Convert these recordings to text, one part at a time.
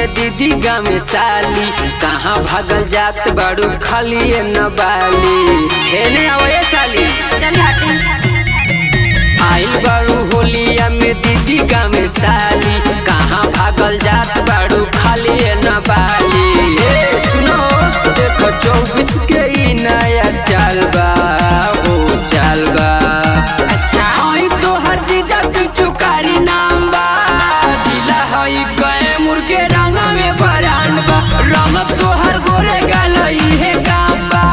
में दीदी गाँव में साली, कहाँ भागल जात बाड़ू खाली न बाली। हेने आवे साली चल हटी। आइल बाड़ू होलिया में दीदी गाँव में साली, कहाँ भागल जात बाड़ू खाली न बाली। सुनो देखो 24 के ई नया चाल बा, हो चाल बा। अच्छा आई तो हर जीजा चुकारी नाम बा, दिला हई गए मुर्गे रंग में बरान बा। रंग तो हर गोरे गलई है काम बा,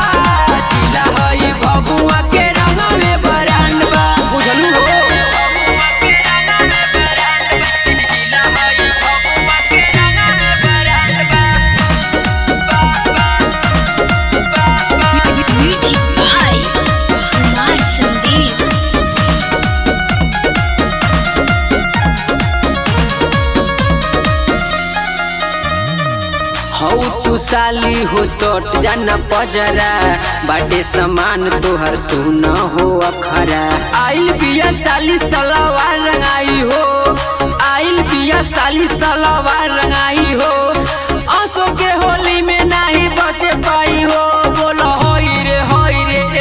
दिला हई बबुआ के रंग में बरान बा। बुझलू हो तू साली हो सट जाना पजरा, बाटे समान तोहर सुन हो अखरा। आइल बिया साली सलवार रंगाई हो, आइल बिया साली सलवार रंगाई हो। असो के होली में नहीं बचे पाई हो, बोलो होई रे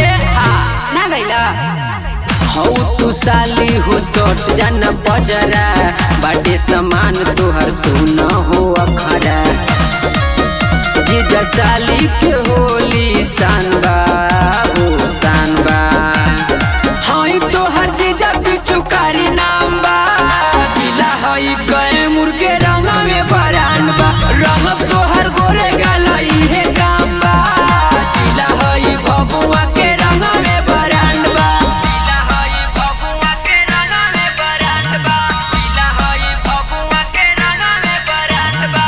ए हा ना गइला। हौ तू साली हो सट जाना पजरा, बाटे समान तोहर सुन हो अखरा। जीजा साली के होली सानबा हो सानबा। हई तो हर जीजा चुकारी नाम बा, दिला हई गए मुर्गे रंग में बरान बा। रंग तो हर गोरे गलई है काम बा, दिला हई बबुआ के रंग में बरान बा। दिला हई बबुआ के रंग में बरान बा, दिला हई बबुआ के रंग में बरान बा।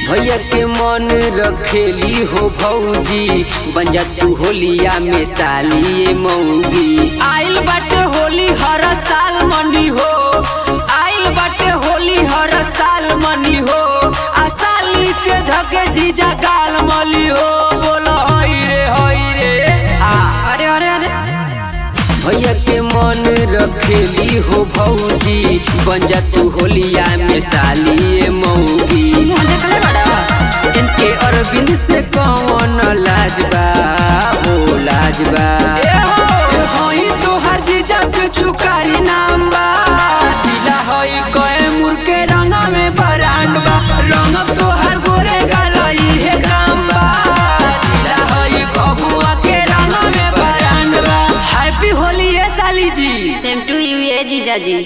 भैया के मन रखेली हो भौजी, बन जा तू होलिया में साली मौगी। आइल बाटे होली हर साल मनी हो, आइल बाटे होली हर साल मनी हो। आ साली के धके जीजा गाल मली हो, बोलो हई रे अरे अरे अरे भैया के मन रखेली हो भौजी, बन जा तू होलिया में साली मौगी। देखले बड़ा इनके अरविंद से कौन लाजबा हो लाजबा। हई तो हर जीजा चुकारी नाम बा, दिला हई कए मुर्गे रंग में बरान बा। रंग तो हर गोरे गलई है काम बा, दिला हई बबुआ के रंग में बरान बा। हैप्पी होली है साली जी। सेम टू यू ये जीजा जी।